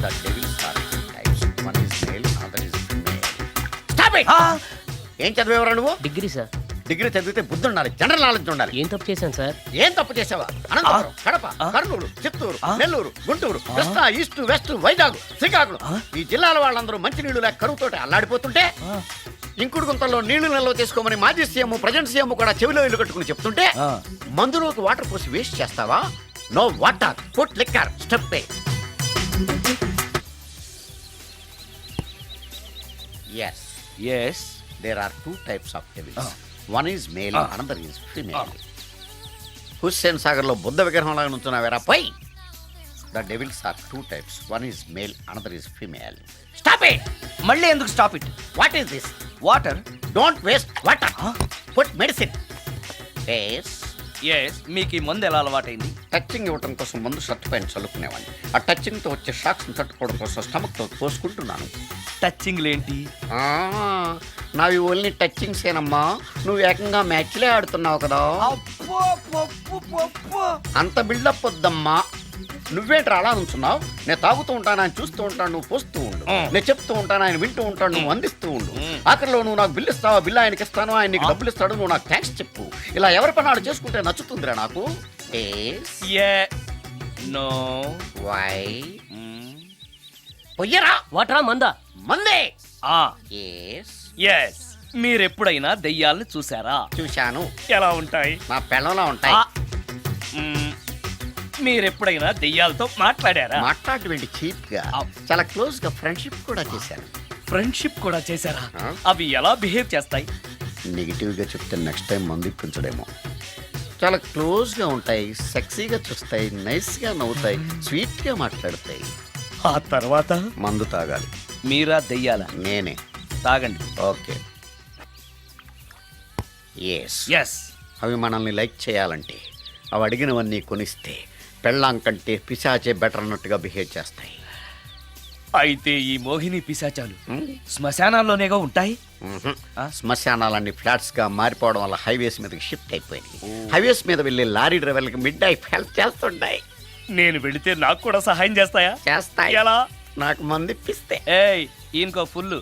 The devils are two types. One is male, other is female. Stop it! ఏం చదివేవరా నువ్వు? Degree sir. Degree చదివితే బుద్ధి ఉండాలి, general knowledge ఉండాలి. ఏం తప్పు చేశాను సార్? ఏం తప్పు చేసావా? అనంతపురం, కడప, కర్నూలు, చిత్తూరు, నెల్లూరు, గుంటూరు, కృష్ణా, ఈస్ట్, వెస్ట్, వైజాగ్, శ్రీకాకుళం ఈ జిల్లాల వాళ్ళందరూ మంచినీళ్లు లేక కరువుతోటి అల్లాడిపోతుంటే ఇంకుడు గుంతల్లో నీళ్లు నిల్వ చేసుకోమని మాజీ సీఎం ప్రజెంట్ సీఎం కూడా చెవిలో ఇల్లు కట్టుకుని చెప్తుంటే మందులోకి వాటర్ పోసి వేస్ట్ చేస్తావా? No water, put liquor, step. Yes, there are two types of devils. One is male, another is female. Hussain Sagar లో బుద్ధ విగ్రహం లాగా నుంచున్నావేరా పై. The devils are two types. One is male, another is female. Stop it! మళ్ళీ ఎందుకు stop it? What is this? Water. Don't waste water. Put medicine. Yes. Yes, మీకు ఈ మందు ఎలా అలవాటైంది? టచింగ్ ఇవ్వటం కోసం ముందు షర్ట్ పైన చల్లుకునేవాడిని. ఆ టచింగ్ తో వచ్చే షాక్స్ తట్టుకోవడం కోసం స్టమక్ తో పోసుకుంటున్నాను. టచింగ్ లేంటి? నావి ఓన్లీ టచింగ్స్ ఏనమ్మా. నువ్వు ఏకంగా మ్యాచ్లే ఆడుతున్నావు కదా. అంత బిల్డప్ వద్దమ్మా. నువ్వేంట్రా అలా నుంచున్నావు? నేను తాగుతూ ఉంటాను, ఆయన చూస్తూ ఉంటాను, నువ్వు పోస్తూ ఉండు. నేను చెప్తూ ఉంటాను, ఆయన వింటూ ఉంటాడు, నువ్వు అందిస్తూ ఉండు. ఆఖరిలో నువ్వు నాకు బిల్లు ఇస్తావా, బిల్లు ఆయనకి ఇస్తాను, ఆయన నీకు డబ్బులు ఇస్తాడు, నువ్వు నాకు థ్యాంక్స్ చెప్పు. ఇలా ఎవరి పని ఆడు చేసుకుంటే నచ్చుతుందిరా నాకు. నో. వై? పొయ్యరా. వాటరా మందా? మందే. ఎస్, మీరెప్పుడైనా దెయ్యాలను చూసారా? చూశాను. ఎలా ఉంటాయి? నా పెళ్ళంలా ఉంటాయి. మీరెప్పుడైనా దెయ్యాలతో మాట్లాడారా? మాట్లాడేటువంటి చీప్ గా చాలా క్లోజ్ గా ఫ్రెండ్షిప్ కూడా చేశాను. ఫ్రెండ్షిప్ కూడా చేశారా? అవి ఎలా బిహేవ్ చేస్తాయి? నెగిటివ్ గా చెప్తే నెక్స్ట్ టైం మందు ఇప్పించడేమో. చాలా క్లోజ్ గా ఉంటాయి, సెక్సీగా చూస్తాయి, నైస్ గా నవ్వుతాయి, స్వీట్ గా మాట్లాడతాయి. ఆ తర్వాత మందు తాగాలి. మీరా దెయ్యాల? నేనే. తాగండి. ఓకే. ఎస్. అవి మనల్ని లైక్ చేయాలంటే అవి అడిగినవన్నీ కొనిస్తే పెళ్ళాం కంటే పిశాచే బెటర్ అన్నట్టుగా బిహేవ్ చేస్తాయి. అయితే ఈ మోహిని పిశాచాలు శ్మశానాల్లోనేగా ఉంటాయి? శ్మశానాలన్నీ ఫ్లాట్స్ గా మారిపోవడం వల్ల హైవేస్ మీదకి షిఫ్ట్ అయిపోయింది. హైవేస్ మీద వెళ్ళి లారీ డ్రైవర్లకి మిడ్ నైట్ హెల్ప్ చేస్తుంటాయి. నేను వెళితే నాకు కూడా సహాయం చేస్తాయా? చేస్తాయి. ఎలా? నాకు మంది ఇప్పిస్తే. ఏయ్, ఈయనకో ఫుల్.